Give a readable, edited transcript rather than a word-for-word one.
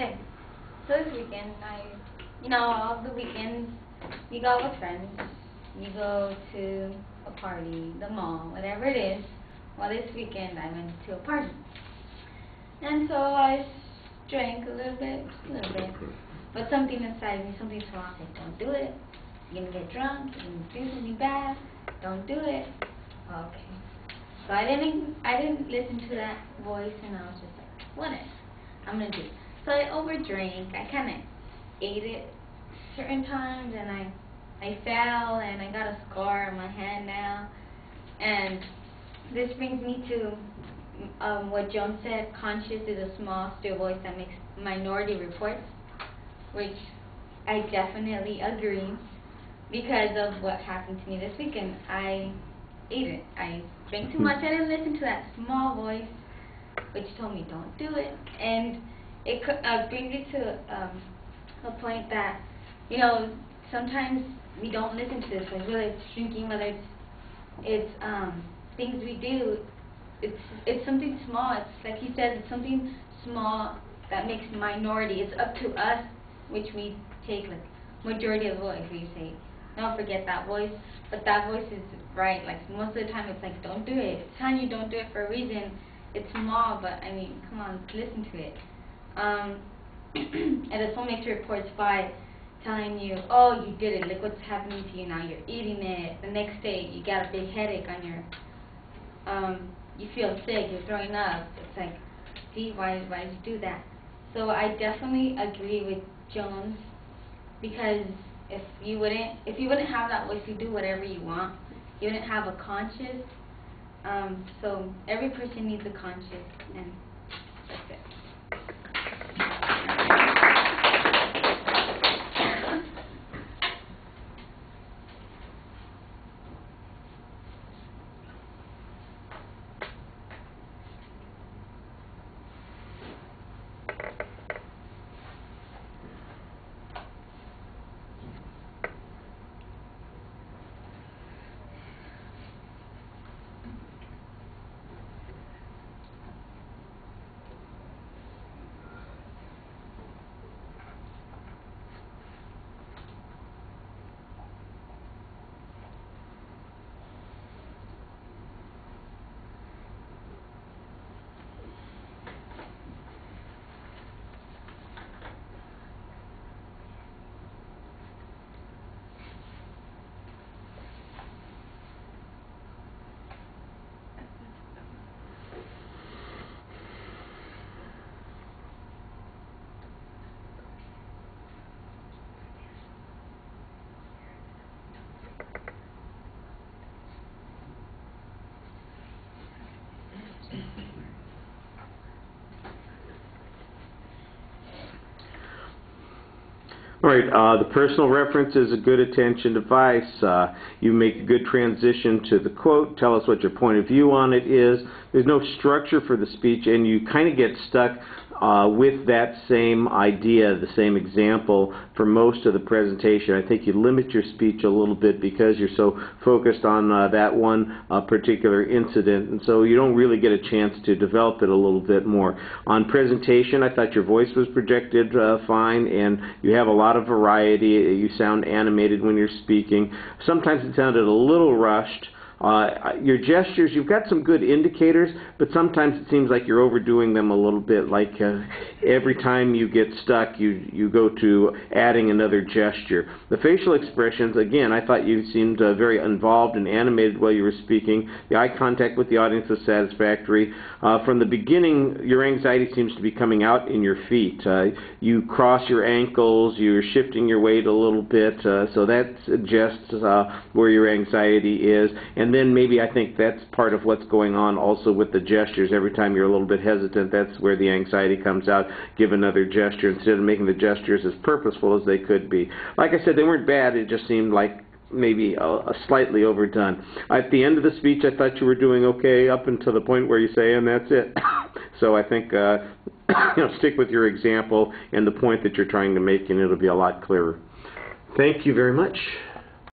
Okay. So this weekend, all the weekends, you go out with friends, you go to a party, the mall, whatever it is. Well, this weekend I went to a party. And so I drank a little bit. But something inside me, something told me, don't do it. You're going to get drunk, you're going to do something bad. Don't do it. Okay. So I didn't listen to that voice, and I was just like, whatever, I'm going to do it. So I overdrank. I kind of ate it certain times, and I fell, and I got a scar on my hand now. And this brings me to what Joan said, conscious is a small, still voice that makes minority reports, which I definitely agree because of what happened to me this weekend. I ate it. I drank too much. I didn't listen to that small voice, which told me don't do it. And it brings me to a point that, sometimes we don't listen to this, like whether it's drinking, whether it's things we do. It's something small. It's like he said, it's something small that makes minority. It's up to us, which we take like majority of the voice. We say, don't forget that voice, but that voice is right. Like most of the time, it's like don't do it. It's telling you don't do it for a reason. It's small, but I mean, come on, listen to it. And the phone makes reports by telling you, oh, you did it. Look what's happening to you now. You're eating it. The next day, you got a big headache on your. You feel sick. You're throwing up. It's like, see, why did you do that? So I definitely agree with Jones, because if you wouldn't have that voice, you do whatever you want. You wouldn't have a conscience. So every person needs a conscience, and that's it. All right, the personal reference is a good attention device. You make a good transition to the quote, tell us what your point of view on it is. There's no structure for the speech, and you kind of get stuck with that same idea, the same example for most of the presentation. I think you limit your speech a little bit because you're so focused on that one particular incident, and so you don't really get a chance to develop it a little bit more. On presentation, I thought your voice was projected fine, and you have a lot of variety. You sound animated when you're speaking. Sometimes it sounded a little rushed. Your gestures, you've got some good indicators, but sometimes it seems like you're overdoing them a little bit, like every time you get stuck, you go to adding another gesture. The facial expressions, again, I thought you seemed very involved and animated while you were speaking. The eye contact with the audience was satisfactory. From the beginning, your anxiety seems to be coming out in your feet. You cross your ankles, you're shifting your weight a little bit, so that suggests where your anxiety is. And then maybe I think that's part of what's going on also with the gestures. Every time you're a little bit hesitant, that's where the anxiety comes out. Give another gesture instead of making the gestures as purposeful as they could be. Like I said, they weren't bad. It just seemed like maybe a slightly overdone. At the end of the speech, I thought you were doing okay up until the point where you say, and that's it. So I think stick with your example and the point that you're trying to make, and it'll be a lot clearer. Thank you very much.